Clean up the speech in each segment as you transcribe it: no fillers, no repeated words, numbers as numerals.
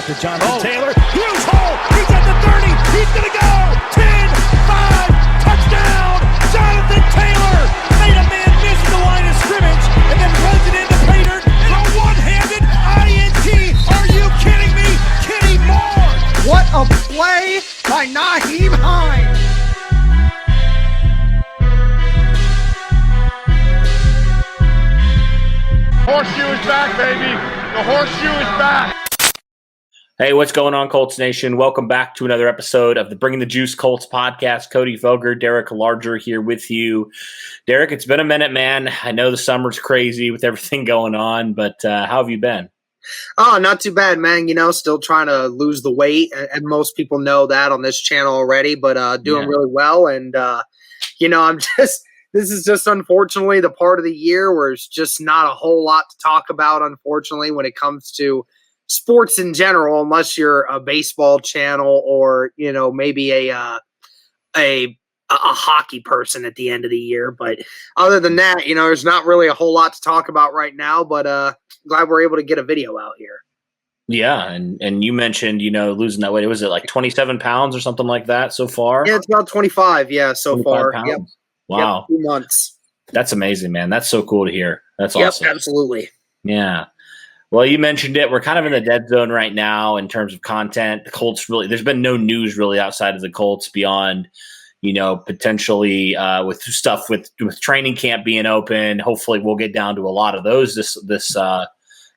to Jonathan Taylor. Huge hole. He's at the 30. He's going to go. 10, 5, touchdown. Jonathan Taylor made a man miss the line of scrimmage and then runs it into Pater for a one-handed INT. Are you kidding me? Kenny Moore. What a play by Nyheim Hines. Horseshoe is back, baby. The horseshoe is back. Hey, what's going on, Colts Nation? Welcome back to another episode of the Bringing the Juice Colts podcast. Cody Foger, Derek Larger here with you. Derek, it's been a minute, man. I know the summer's crazy with everything going on, but how have you been? Oh, not too bad, man. You know, still trying to lose the weight, and most people know that on this channel already, but doing really well. And, you know, this is just unfortunately the part of the year where it's just not a whole lot to talk about, unfortunately, when it comes to sports in general, unless you're a baseball channel or, you know, maybe a hockey person at the end of the year. But other than that, you know, there's not really a whole lot to talk about right now, but glad we're able to get a video out here. Yeah, and you mentioned, you know, losing that weight. Was it like 27 pounds or something like that so far? Yeah, it's about 25, so far. Pounds. Yep. Wow. Yep, 2 months. That's amazing, man. That's so cool to hear. That's awesome. Yep, absolutely. Yeah. Well, you mentioned it. We're kind of in the dead zone right now in terms of content. The Colts really – there's been no news really outside of the Colts beyond, you know, potentially with stuff with training camp being open. Hopefully we'll get down to a lot of those this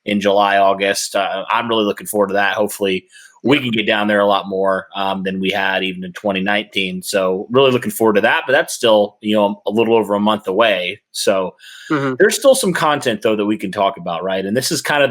in July, August. I'm really looking forward to that. Hopefully we can get down there a lot more than we had even in 2019. So really looking forward to that. But that's still, you know, a little over a month away. So there's still some content, though, that we can talk about, right? And this is kind of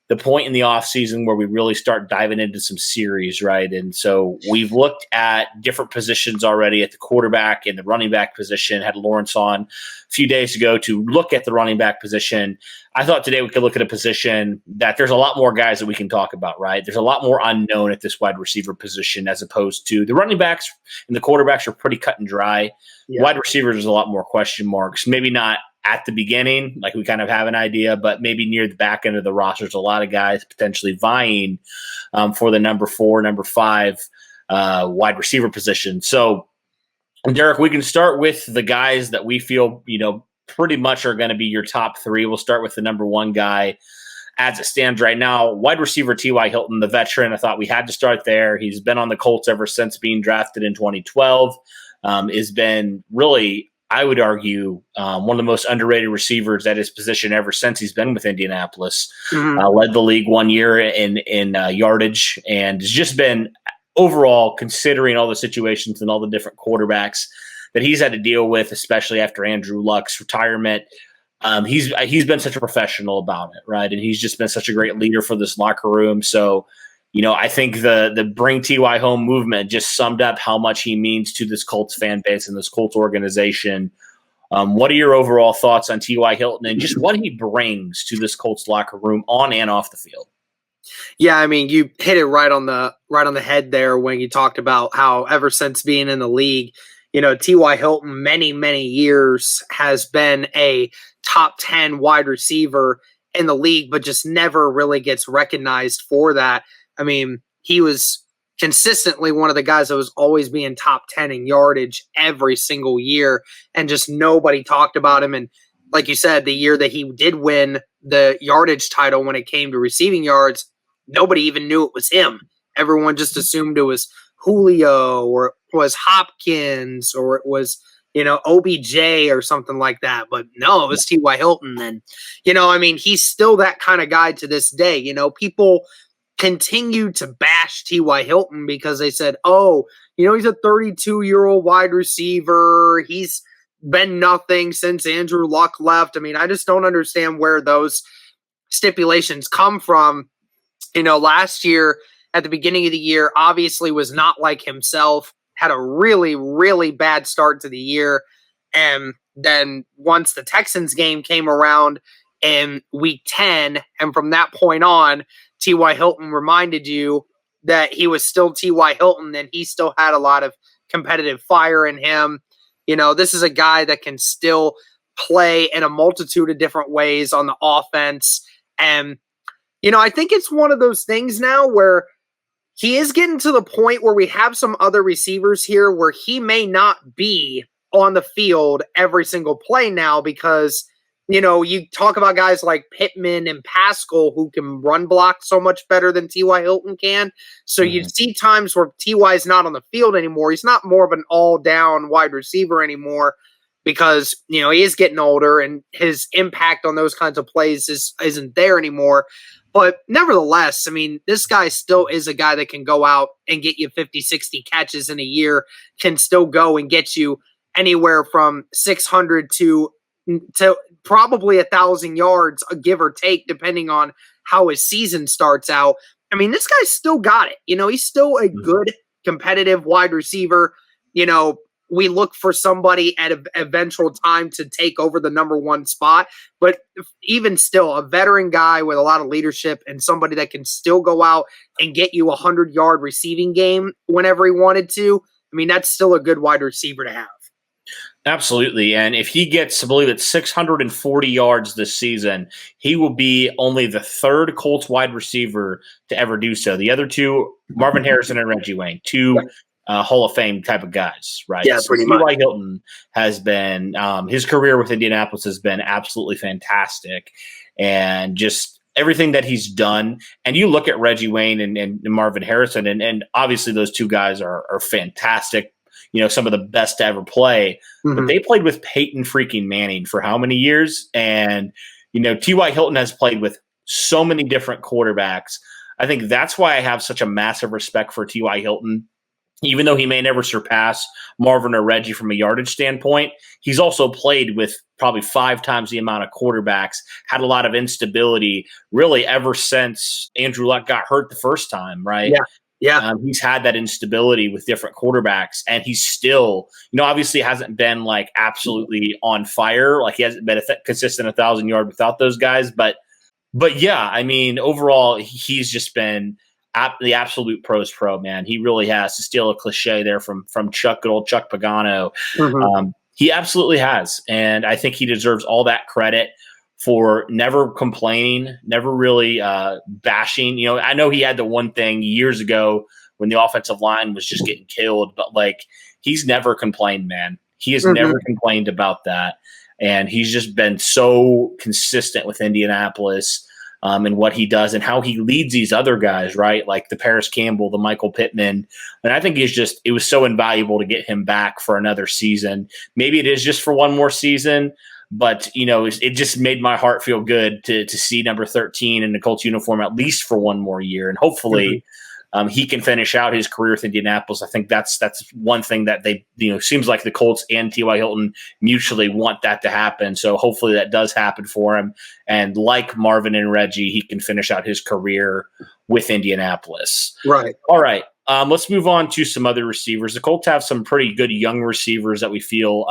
the point in the offseason where we really start diving into some series, right? And so we've looked at different positions already at the quarterback and the running back position. Had Lawrence on a few days ago to look at the running back position. I thought today we could look at a position that there's a lot more guys that we can talk about, right? There's a lot more unknown at this wide receiver position as opposed to the running backs and the quarterbacks are pretty cut and dry. Yeah. Wide receivers, there's a lot more question marks. Maybe not at the beginning, like we kind of have an idea, but maybe near the back end of the roster, there's a lot of guys potentially vying for the number 4, number 5 wide receiver position. So, Derek, we can start with the guys that we feel, you know, pretty much are going to be your top 3. We'll start with the number 1 guy as it stands right now. Wide receiver T.Y. Hilton, the veteran. I thought we had to start there. He's been on the Colts ever since being drafted in 2012. Has been really, I would argue, one of the most underrated receivers at his position ever since he's been with Indianapolis. Led the league 1 year in yardage and has just been overall, considering all the situations and all the different quarterbacks that he's had to deal with, especially after Andrew Luck's retirement. He's been such a professional about it, right? And he's just been such a great leader for this locker room. So, you know, I think the Bring T.Y. Home movement just summed up how much he means to this Colts fan base and this Colts organization. What are your overall thoughts on T.Y. Hilton and just what he brings to this Colts locker room on and off the field? Yeah, I mean, you hit it right on the head there when you talked about how ever since being in the league, you know, T.Y. Hilton many, many years has been a top 10 wide receiver in the league, but just never really gets recognized for that. I mean, he was consistently one of the guys that was always being top 10 in yardage every single year, and just nobody talked about him. And like you said, the year that he did win the yardage title when it came to receiving yards, nobody even knew it was him. Everyone just assumed it was Julio or it was Hopkins or it was, you know, OBJ or something like that. But no, it was T.Y. Hilton. And, you know, I mean, he's still that kind of guy to this day. You know, people continue to bash T.Y. Hilton because they said, oh, you know, he's a 32-year-old wide receiver. He's been nothing since Andrew Luck left. I mean, I just don't understand where those stipulations come from. You know, last year at the beginning of the year, obviously was not like himself, had a really, really bad start to the year. And then once the Texans game came around in week 10, and from that point on, T.Y. Hilton reminded you that he was still T.Y. Hilton and he still had a lot of competitive fire in him. You know, this is a guy that can still play in a multitude of different ways on the offense. And, you know, I think it's one of those things now where he is getting to the point where we have some other receivers here where he may not be on the field every single play now because, you talk about guys like Pittman and Pascal who can run block so much better than T.Y. Hilton can. So you see times where T.Y. is not on the field anymore. He's not more of an all-down wide receiver anymore because, he is getting older and his impact on those kinds of plays isn't there anymore. But nevertheless, I mean, this guy still is a guy that can go out and get you 50, 60 catches in a year, can still go and get you anywhere from 600 to probably 1,000 yards, give or take, depending on how his season starts out. I mean, this guy's still got it. He's still a good competitive wide receiver. We look for somebody at an eventual time to take over the number one spot. But even still, a veteran guy with a lot of leadership and somebody that can still go out and get you a 100-yard receiving game whenever he wanted to, I mean, that's still a good wide receiver to have. Absolutely. And if he gets, I believe it's 640 yards this season, he will be only the third Colts wide receiver to ever do so. The other two, Marvin Harrison and Reggie Wayne, two Hall of Fame type of guys, right? Yeah, so pretty much. T.Y. Hilton has been, his career with Indianapolis has been absolutely fantastic. And just everything that he's done. And you look at Reggie Wayne and Marvin Harrison, and obviously those two guys are fantastic. Some of the best to ever play, but they played with Peyton freaking Manning for how many years? And, T.Y. Hilton has played with so many different quarterbacks. I think that's why I have such a massive respect for T.Y. Hilton. Even though he may never surpass Marvin or Reggie from a yardage standpoint, he's also played with probably 5 times the amount of quarterbacks, had a lot of instability really ever since Andrew Luck got hurt the first time, right? Yeah. He's had that instability with different quarterbacks, and he's still, obviously hasn't been like absolutely on fire. Like he hasn't been consistent 1,000-yard without those guys. But yeah, I mean, overall, he's just been the absolute pros pro, man. He really has, to steal a cliche there from Chuck, good old Chuck Pagano. He absolutely has. And I think he deserves all that credit for never complaining, never really bashing. I know he had the one thing years ago when the offensive line was just getting killed, but like he's never complained, man. He has never complained about that. And he's just been so consistent with Indianapolis and what he does and how he leads these other guys, right? Like the Parris Campbell, the Michael Pittman. And I think it was so invaluable to get him back for another season. Maybe it is just for one more season. But, it just made my heart feel good to see number 13 in the Colts uniform at least for one more year. And hopefully he can finish out his career with Indianapolis. I think that's one thing that they, seems like the Colts and T.Y. Hilton mutually want that to happen. So hopefully that does happen for him. And like Marvin and Reggie, he can finish out his career with Indianapolis. Right. All right. Let's move on to some other receivers. The Colts have some pretty good young receivers that we feel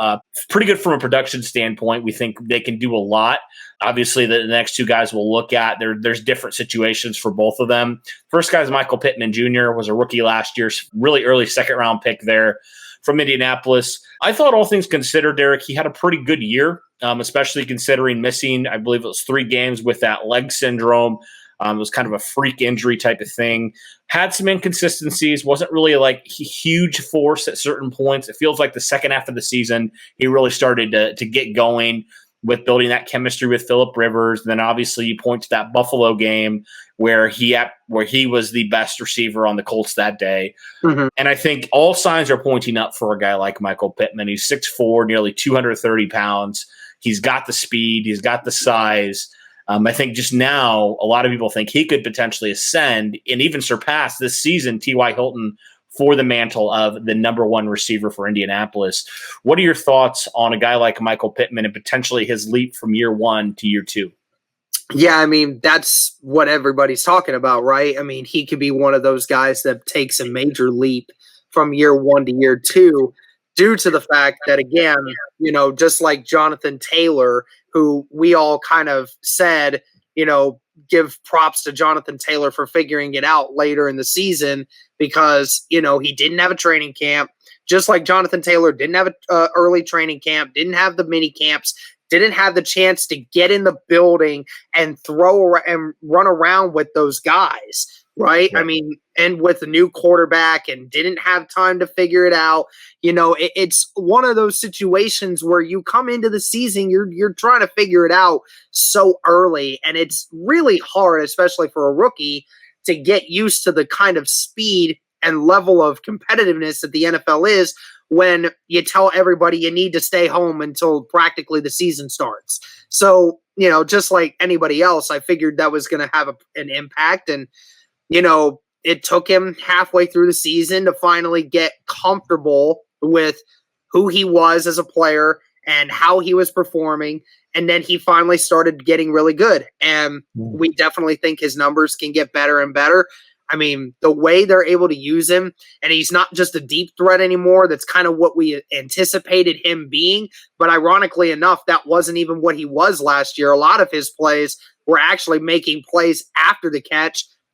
pretty good from a production standpoint. We think they can do a lot. Obviously, the next two guys we'll look at, there's different situations for both of them. First guy is Michael Pittman Jr., was a rookie last year, really early second-round pick there from Indianapolis. I thought all things considered, Derek, he had a pretty good year, especially considering missing, I believe it was 3 games with that leg syndrome. It was kind of a freak injury type of thing. Had some inconsistencies. Wasn't really like a huge force at certain points. It feels like the second half of the season, he really started to get going with building that chemistry with Phillip Rivers. And then obviously you point to that Buffalo game where he was the best receiver on the Colts that day. And I think all signs are pointing up for a guy like Michael Pittman. He's 6'4", nearly 230 pounds. He's got the speed. He's got the size. I think just now, a lot of people think he could potentially ascend and even surpass this season T.Y. Hilton for the mantle of the number one receiver for Indianapolis. What are your thoughts on a guy like Michael Pittman and potentially his leap from year 1 to year 2? Yeah, I mean, that's what everybody's talking about, right? I mean, he could be one of those guys that takes a major leap from year 1 to year 2 due to the fact that, again, just like Jonathan Taylor, who we all kind of said, give props to Jonathan Taylor for figuring it out later in the season because, he didn't have a training camp. Just like Jonathan Taylor didn't have an early training camp, didn't have the mini camps, didn't have the chance to get in the building and throw and run around with those guys. right? Yeah. I mean, and with a new quarterback and didn't have time to figure it out. It's one of those situations where you come into the season, you're trying to figure it out so early, and it's really hard, especially for a rookie, to get used to the kind of speed and level of competitiveness that the NFL is when you tell everybody you need to stay home until practically the season starts. So, just like anybody else, I figured that was going to have an impact. And, it took him halfway through the season to finally get comfortable with who he was as a player and how he was performing. And then he finally started getting really good. And we definitely think his numbers can get better and better. I mean, the way they're able to use him, and he's not just a deep threat anymore. That's kind of what we anticipated him being. But ironically enough, that wasn't even what he was last year. A lot of his plays were actually making plays after the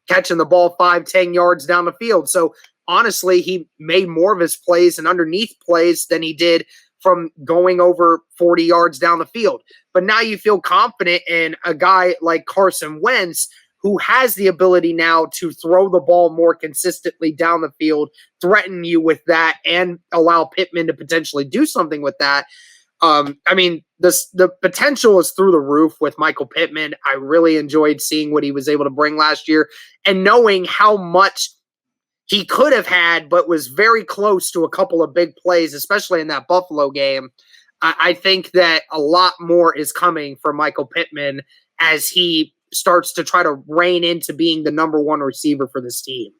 catching the ball 5-10 yards down the field. So honestly, he made more of his plays and underneath plays than he did from going over 40 yards down the field. But now you feel confident in a guy like Carson Wentz, who has the ability now to throw the ball more consistently down the field, threaten you with that, and allow Pittman to potentially do something with that. I mean, the potential is through the roof with Michael Pittman. I really enjoyed seeing what he was able to bring last year and knowing how much he could have had, but was very close to a couple of big plays, especially in that Buffalo game. I think that a lot more is coming from Michael Pittman as he starts to try to rein into being the number one receiver for this team.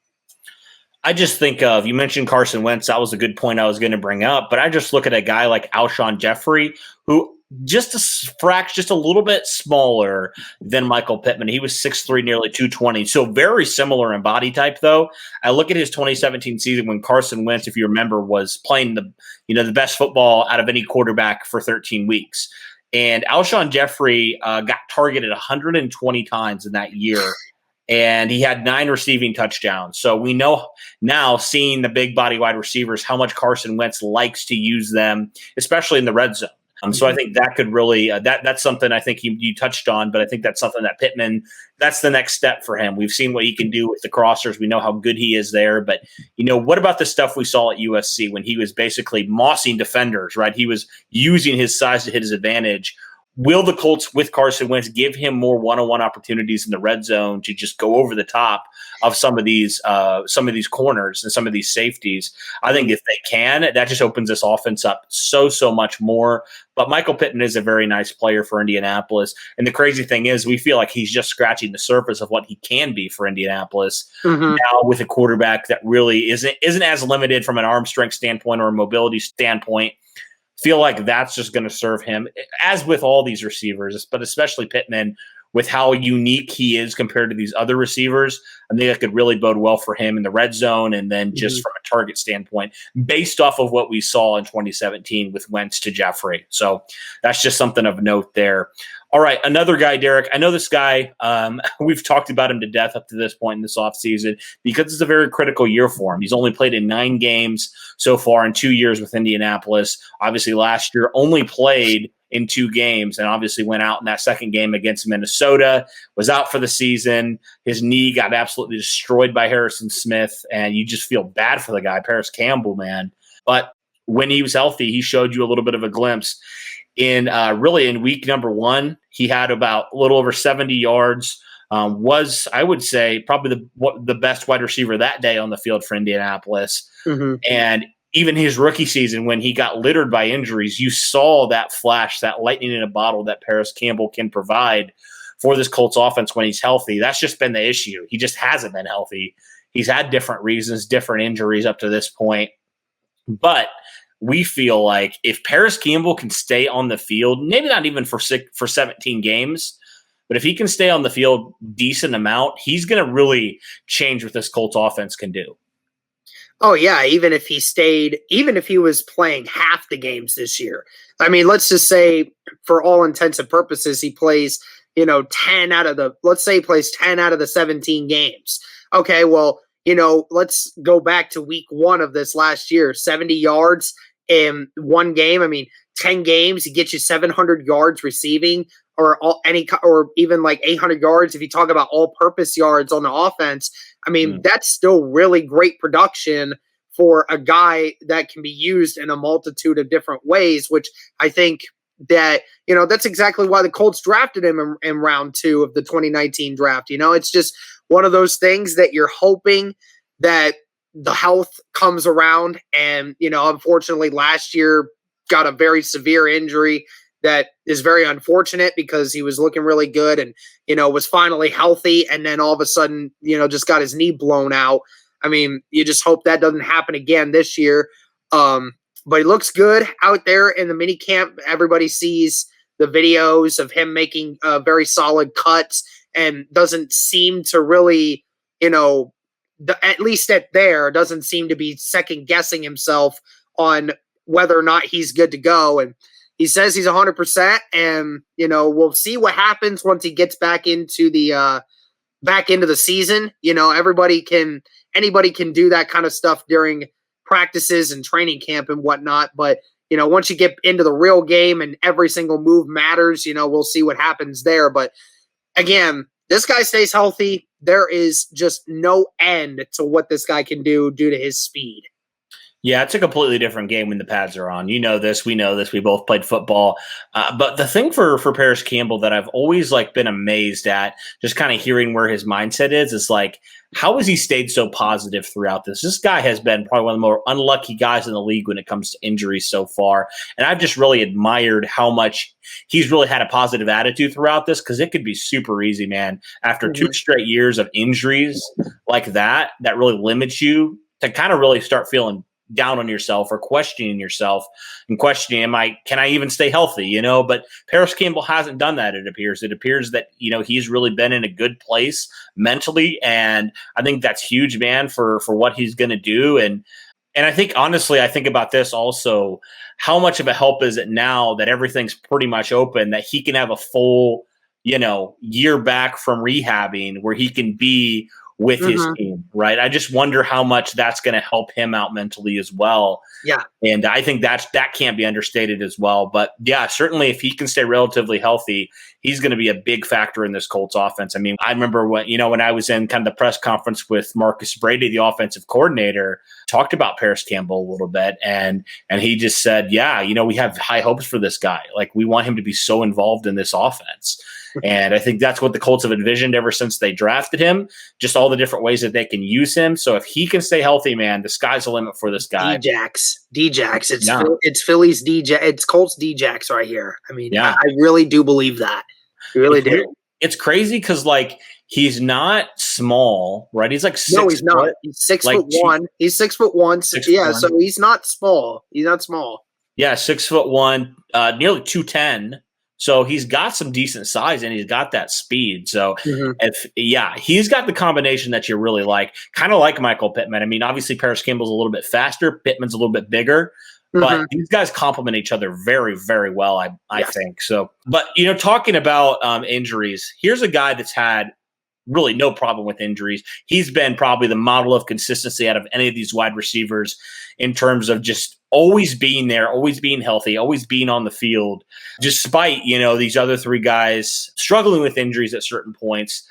I just think of, you mentioned Carson Wentz. That was a good point I was going to bring up, but I just look at a guy like Alshon Jeffrey, who just a little bit smaller than Michael Pittman. He was 6'3", nearly 220. So very similar in body type, though. I look at his 2017 season when Carson Wentz, if you remember, was playing the best football out of any quarterback for 13 weeks. And Alshon Jeffrey got targeted 120 times in that year. And he had 9 receiving touchdowns. So we know now, seeing the big body wide receivers, how much Carson Wentz likes to use them, especially in the red zone. So I think that could really that's something I think you touched on, but I think that's something that Pittman, that's the next step for him. We've seen what he can do with the crossers. We know how good he is there. But, what about the stuff we saw at USC when he was basically mossing defenders, right? He was using his size to hit his advantage. Will the Colts with Carson Wentz give him more one-on-one opportunities in the red zone to just go over the top of some of these corners and some of these safeties? I think if they can, that just opens this offense up so much more. But Michael Pittman is a very nice player for Indianapolis. And the crazy thing is we feel like he's just scratching the surface of what he can be for Indianapolis now with a quarterback that really isn't as limited from an arm strength standpoint or a mobility standpoint. Feel like that's just going to serve him, as with all these receivers, but especially Pittman, with how unique he is compared to these other receivers. I think that could really bode well for him in the red zone, and then just from a target standpoint, based off of what we saw in 2017 with Wentz to Jeffrey. So that's just something of note there. All right, another guy, Derek. I know this guy, we've talked about him to death up to this point in this offseason because it's a very critical year for him. He's only played in 9 games so far in 2 years with Indianapolis. Obviously, last year only played in 2 games and obviously went out in that second game against Minnesota, was out for the season. His knee got absolutely destroyed by Harrison Smith, and you just feel bad for the guy, Parris Campbell, man. But when he was healthy, he showed you a little bit of a glimpse. In week number 1, he had about a little over 70 yards. Was, I would say, probably the best wide receiver that day on the field for Indianapolis. And even his rookie season, when he got littered by injuries, you saw that flash, that lightning in a bottle that Parris Campbell can provide for this Colts offense when he's healthy. That's just been the issue. He just hasn't been healthy. He's had different reasons, different injuries up to this point. But we feel like if Parris Campbell can stay on the field, maybe not even for 17 games, but if he can stay on the field decent amount, he's going to really change what this Colts offense can do. Oh, yeah, even if he was playing half the games this year. I mean, let's just say, for all intents and purposes, he plays, 10 out of the 17 games. Okay, well, let's go back to week 1 of this last year, 70 yards in 1 game. I mean, 10 games, he gets you 700 yards receiving, or or even like 800 yards. If you talk about all-purpose yards on the offense, I mean, that's still really great production for a guy that can be used in a multitude of different ways, which I think that, that's exactly why the Colts drafted him in round 2 of the 2019 draft. It's just one of those things that you're hoping that the health comes around. And, unfortunately last year got a very severe injury that is very unfortunate because he was looking really good and, was finally healthy. And then all of a sudden, just got his knee blown out. I mean, you just hope that doesn't happen again this year. But he looks good out there in the mini camp. Everybody sees the videos of him making very solid cuts and doesn't seem to really, at least doesn't seem to be second guessing himself on whether or not he's good to go. And he says he's 100%, and, we'll see what happens once he gets back into the season. Anybody can do that kind of stuff during practices and training camp and whatnot. But, once you get into the real game and every single move matters, we'll see what happens there. But again, this guy stays healthy. There is just no end to what this guy can do due to his speed. Yeah, it's a completely different game when the pads are on. You know this. We know this. We both played football. But the thing for Parris Campbell that I've always been amazed at, just kind of hearing where his mindset is how has he stayed so positive throughout this? This guy has been probably one of the more unlucky guys in the league when it comes to injuries so far. And I've just really admired how much he's really had a positive attitude throughout this, because it could be super easy, man. After 2 straight years of injuries like that really limits you to kind of really start feeling down on yourself or questioning yourself and questioning, can I even stay healthy? But Parris Campbell hasn't done that. It appears that, he's really been in a good place mentally. And I think that's huge, man, for what he's going to do. And I think, honestly, I think about this also, how much of a help is it now that everything's pretty much open, that he can have a full, year back from rehabbing where he can be with his team, right? I just wonder how much that's going to help him out mentally as well. Yeah. And I think that can't be understated as well. But yeah, certainly if he can stay relatively healthy, he's going to be a big factor in this Colts offense. I mean, I remember when I was in kind of the press conference with Marcus Brady, the offensive coordinator, talked about Parris Campbell a little bit. And he just said, yeah, we have high hopes for this guy. We want him to be so involved in this offense. And I think that's what the Colts have envisioned ever since they drafted him, just all the different ways that they can use him. So if he can stay healthy, man, the sky's the limit for this guy. D-Jax. It's Philly's D-Jax. It's Colts D-Jax right here. I mean, yeah. I really do believe that. I really do. It's crazy because, he's not small, right? He's 6 No, he's not. He's 6'1". He's 6'1". So he's not small. He's not small. Yeah, 6'1", nearly 210. So he's got some decent size and he's got that speed. So he's got the combination that you really like, kind of like Michael Pittman. I mean, obviously Parris Campbell's a little bit faster. Pittman's a little bit bigger, but these guys complement each other very, very well, I think. So, but, talking about injuries, here's a guy that's had really no problem with injuries. He's been probably the model of consistency out of any of these wide receivers in terms of just always being there, always being healthy, always being on the field, despite, these other 3 guys struggling with injuries at certain points.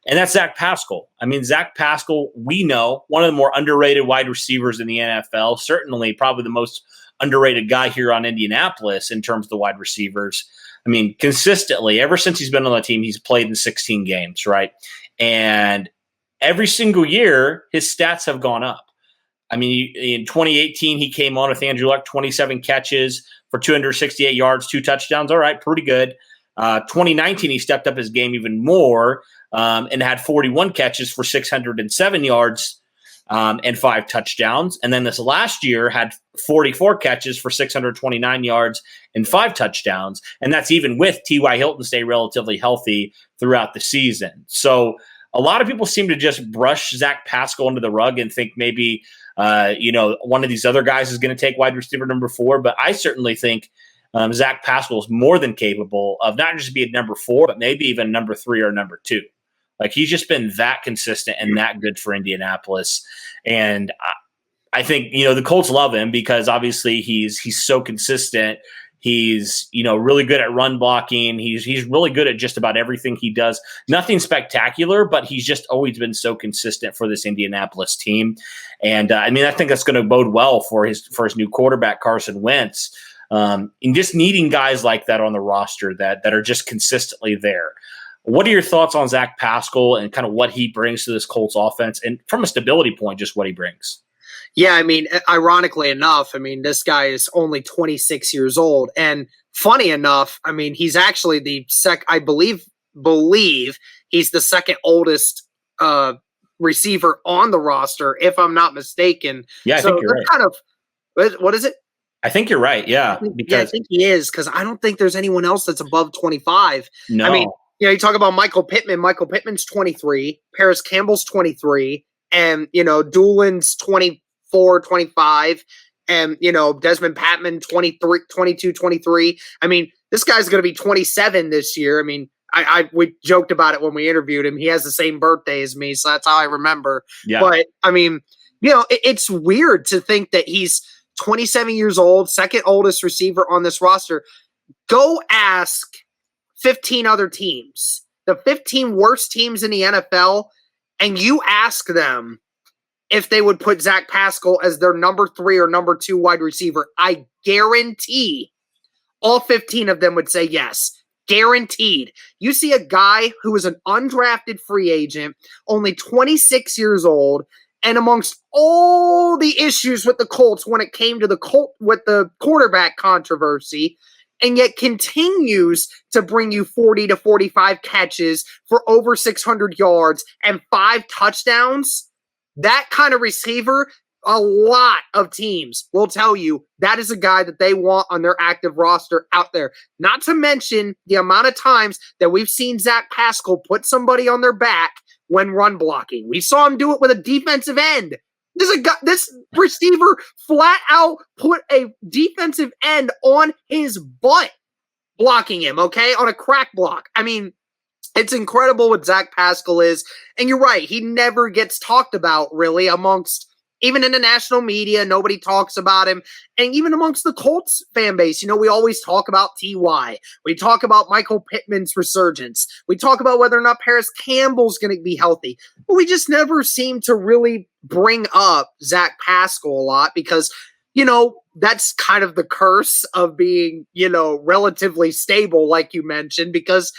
And that's Zach Pascal. I mean, Zach Pascal, we know, one of the more underrated wide receivers in the NFL, certainly probably the most underrated guy here on Indianapolis in terms of the wide receivers. I mean, consistently, ever since he's been on the team, he's played in 16 games, right? And every single year, his stats have gone up. I mean, in 2018, he came on with Andrew Luck, 27 catches for 268 yards, 2 touchdowns. All right, pretty good. 2019, he stepped up his game even more and had 41 catches for 607 yards and 5 touchdowns. And then this last year had 44 catches for 629 yards and 5 touchdowns. And that's even with T.Y. Hilton stay relatively healthy throughout the season. So a lot of people seem to just brush Zach Pascal under the rug and think maybe one of these other guys is going to take wide receiver number 4. But I certainly think Zach Pascal is more than capable of not just being number 4, but maybe even number 3 or number 2. He's just been that consistent and that good for Indianapolis. And I think, the Colts love him because obviously he's so consistent. He's, really good at run blocking. He's really good at just about everything he does. Nothing spectacular, but he's just always been so consistent for this Indianapolis team. And I think that's going to bode well for his new quarterback, Carson Wentz. And just needing guys like that on the roster that are just consistently there. What are your thoughts on Zach Pascal and kind of what he brings to this Colts offense, and from a stability point, just what he brings? Yeah, ironically enough, this guy is only 26 years old. And funny enough, he's actually I believe he's the second oldest receiver on the roster, if I'm not mistaken. Yeah, I think you're right. Kind of, what is it? I think you're right, yeah. I think he is, because I don't think there's anyone else that's above 25. No. You talk about Michael Pittman. Michael Pittman's 23. Parris Campbell's 23. And, Doolin's 24, 25. And, Desmond Patman, 23, 22, 23. This guy's going to be 27 this year. We joked about it when we interviewed him. He has the same birthday as me, so that's how I remember. Yeah. But, it's weird to think that he's 27 years old, second oldest receiver on this roster. Go ask 15 other teams, the 15 worst teams in the NFL, and you ask them if they would put Zach Pascal as their number 3 or number 2 wide receiver. I guarantee all 15 of them would say yes. Guaranteed. You see a guy who is an undrafted free agent, only 26 years old, and amongst all the issues with the Colts when it came to the quarterback controversy, and yet continues to bring you 40 to 45 catches for over 600 yards and 5 touchdowns, that kind of receiver, a lot of teams will tell you that is a guy that they want on their active roster out there. Not to mention the amount of times that we've seen Zach Pascal put somebody on their back when run blocking. We saw him do it with a defensive end. This receiver flat out put a defensive end on his butt blocking him, okay, on a crack block. It's incredible what Zach Pascal is. And you're right, he never gets talked about really amongst, even in the national media, nobody talks about him. And even amongst the Colts fan base, we always talk about T.Y. We talk about Michael Pittman's resurgence. We talk about whether or not Parris Campbell's going to be healthy. But we just never seem to really bring up Zach Pascal a lot because, that's kind of the curse of being, relatively stable, like you mentioned, because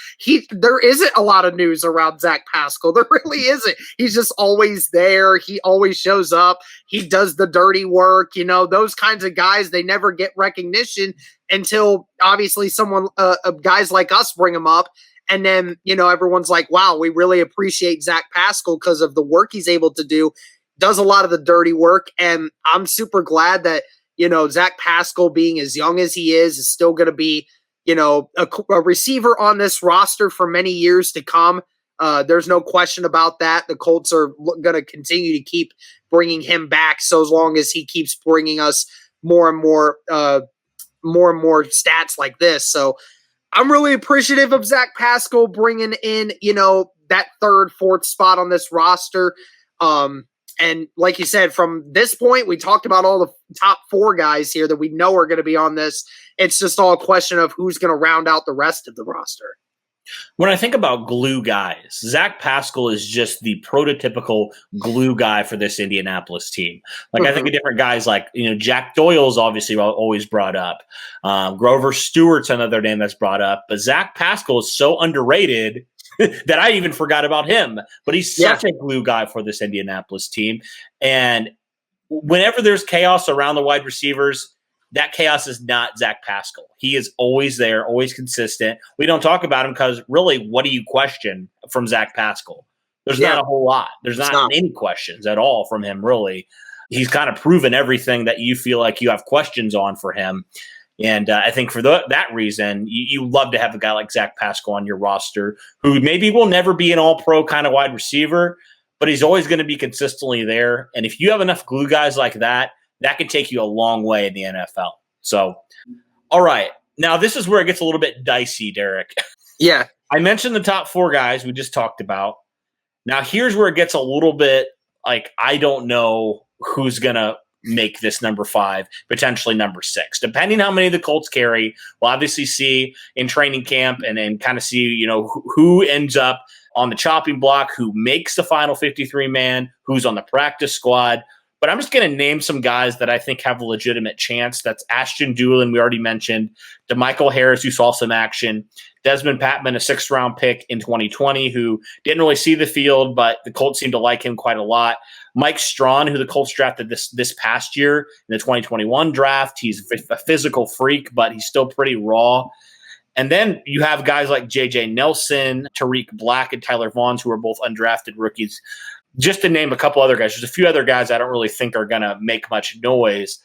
there isn't a lot of news around Zach Pascal. There really isn't. He's just always there. He always shows up. He does the dirty work. Those kinds of guys, they never get recognition until obviously guys like us bring him up. And then, everyone's like, wow, we really appreciate Zach Pascal because of the work he's able to do. Does a lot of the dirty work. And I'm super glad that, Zach Pascal, being as young as he is still going to be, a receiver on this roster for many years to come. There's no question about that. The Colts are going to continue to keep bringing him back so as long as he keeps bringing us more and more stats like this. So I'm really appreciative of Zach Pascal bringing in, that 3rd, 4th spot on this roster. And like you said, from this point, we talked about all the top 4 guys here that we know are going to be on this. It's just all a question of who's going to round out the rest of the roster. When I think about glue guys, Zach Pascal is just the prototypical glue guy for this Indianapolis team. I think of different guys like, Jack Doyle's obviously always brought up. Grover Stewart's another name that's brought up. But Zach Pascal is so underrated that I even forgot about him. But he's such a glue guy for this Indianapolis team. And whenever there's chaos around the wide receivers, that chaos is not Zach Pascal. He is always there, always consistent. We don't talk about him because really, what do you question from Zach Pascal? There's not a whole lot. There's not any questions at all from him, really. He's kind of proven everything that you feel like you have questions on for him. And I think for that reason, you love to have a guy like Zach Pascal on your roster who maybe will never be an all-pro kind of wide receiver, but he's always going to be consistently there. And if you have enough glue guys like that, that can take you a long way in the NFL. So, all right. Now, this is where it gets a little bit dicey, Derek. Yeah. I mentioned the top 4 guys we just talked about. Now, here's where it gets a little bit like I don't know who's going to make this number 5, potentially number 6, depending how many the Colts carry. We'll obviously see in training camp and kind of see, who ends up on the chopping block, who makes the final 53 man, who's on the practice squad. But I'm just going to name some guys that I think have a legitimate chance. That's Ashton Doolin, we already mentioned. DeMichael Harris, who saw some action. Desmond Pittman, a 6th-round pick in 2020, who didn't really see the field, but the Colts seem to like him quite a lot. Mike Strawn, who the Colts drafted this past year in the 2021 draft. He's a physical freak, but he's still pretty raw. And then you have guys like J.J. Nelson, Tariq Black, and Tyler Vaughns, who are both undrafted rookies. Just to name a couple other guys, there's a few other guys I don't really think are going to make much noise.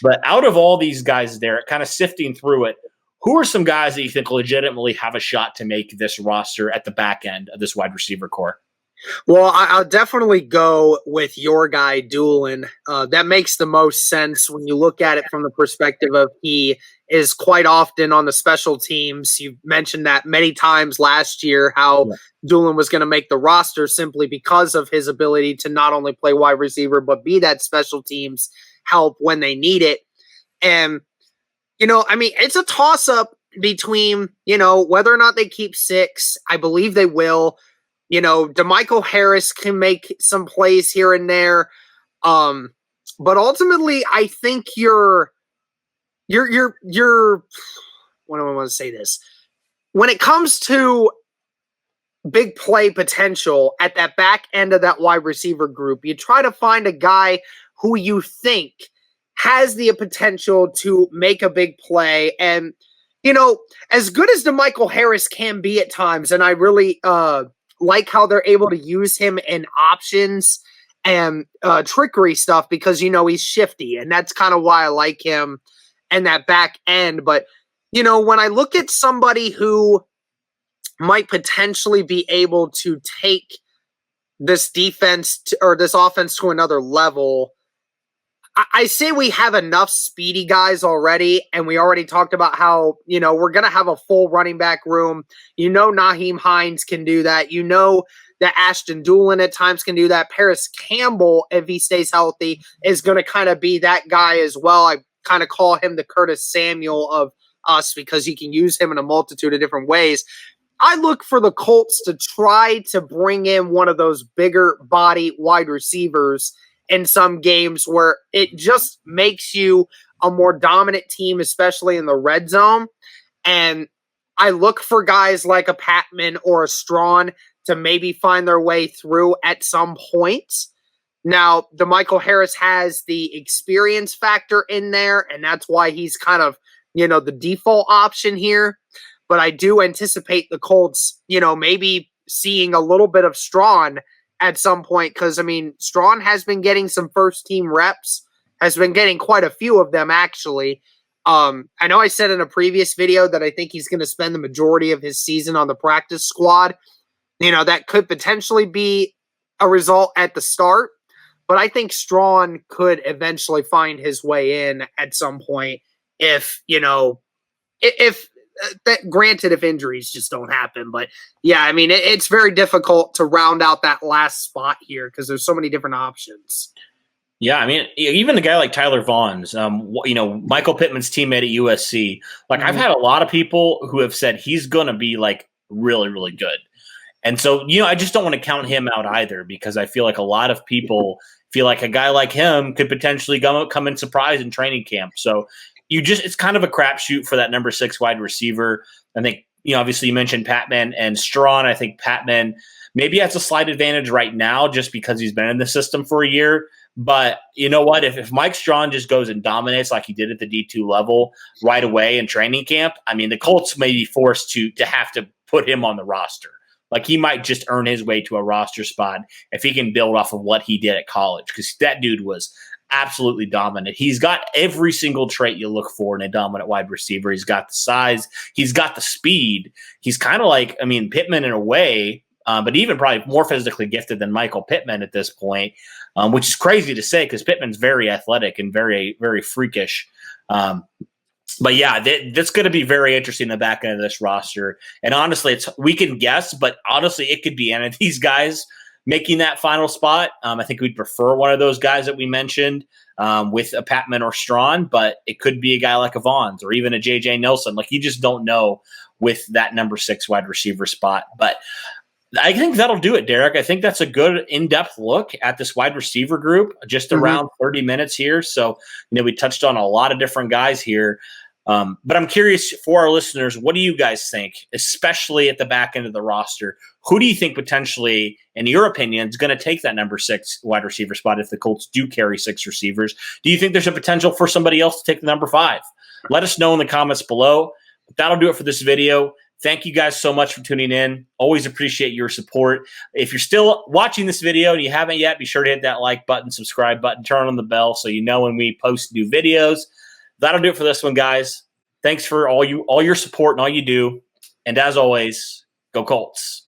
But out of all these guys there, kind of sifting through it, who are some guys that you think legitimately have a shot to make this roster at the back end of this wide receiver core? Well, I'll definitely go with your guy, Doolin. That makes the most sense when you look at it from the perspective of he is quite often on the special teams. You mentioned that many times last year, how Doolin was going to make the roster simply because of his ability to not only play wide receiver, but be that special teams help when they need it. And, it's a toss-up between, whether or not they keep 6. I believe they will. DeMichael Harris can make some plays here and there. But ultimately, I think you're what do I want to say this? When it comes to big play potential at that back end of that wide receiver group, you try to find a guy who you think has the potential to make a big play. And, as good as DeMichael Harris can be at times, and I really like how they're able to use him in options and trickery stuff because, he's shifty. And that's kind of why I like him and that back end. But, when I look at somebody who might potentially be able to take this defense or this offense to another level, I say we have enough speedy guys already, and we already talked about how, we're going to have a full running back room. Nyheim Hines can do that. That Ashton Doolin at times can do that. Parris Campbell, if he stays healthy, is going to kind of be that guy as well. I kind of call him the Curtis Samuel of us because you can use him in a multitude of different ways. I look for the Colts to try to bring in one of those bigger body wide receivers in some games where it just makes you a more dominant team, especially in the red zone. And I look for guys like a Pittman or a Strawn to maybe find their way through at some point. Now, DeMichael Harris has the experience factor in there, and that's why he's kind of, the default option here. But I do anticipate the Colts, maybe seeing a little bit of Strawn at some point, because, Strawn has been getting some first-team reps, has been getting quite a few of them, actually. I know I said in a previous video that I think he's going to spend the majority of his season on the practice squad. That could potentially be a result at the start, but I think Strawn could eventually find his way in at some point if granted, if injuries just don't happen. But yeah, it's very difficult to round out that last spot here because there's so many different options. Yeah, even a guy like Tyler Vaughns, Michael Pittman's teammate at USC, I've had a lot of people who have said he's going to be really, really good. And so, I just don't want to count him out either because I feel like a lot of people feel like a guy like him could potentially come in surprise in training camp. So it's kind of a crapshoot for that number 6 wide receiver. I think, obviously you mentioned Pittman and Strawn. I think Pittman maybe has a slight advantage right now just because he's been in the system for a year. But you know what? If Mike Strawn just goes and dominates like he did at the D2 level right away in training camp, the Colts may be forced to have to put him on the roster. He might just earn his way to a roster spot if he can build off of what he did at college, because that dude was absolutely dominant. He's got every single trait you look for in a dominant wide receiver. He's got the size. He's got the speed. He's kind of like, Pittman in a way, but even probably more physically gifted than Michael Pittman at this point, which is crazy to say because Pittman's very athletic and very, very freakish. But yeah, that's going to be very interesting in the back end of this roster. And honestly, we can guess, but honestly, it could be any of these guys making that final spot. I think we'd prefer one of those guys that we mentioned with a Pittman or Strawn, but it could be a guy like a Vaughns or even a J.J. Nelson. Like, you just don't know with that number 6 wide receiver spot. But I think that'll do it, Derek. I think that's a good in-depth look at this wide receiver group, just around 30 minutes here. So, we touched on a lot of different guys here. But I'm curious for our listeners, what do you guys think, especially at the back end of the roster? Who do you think potentially, in your opinion, is going to take that number 6 wide receiver spot if the Colts do carry 6 receivers? Do you think there's a potential for somebody else to take the number 5? Let us know in the comments below. But that'll do it for this video. Thank you guys so much for tuning in. Always appreciate your support. If you're still watching this video and you haven't yet, be sure to hit that like button, subscribe button, turn on the bell so you know when we post new videos. That'll do it for this one, guys. Thanks for all your support and all you do. And as always, go Colts.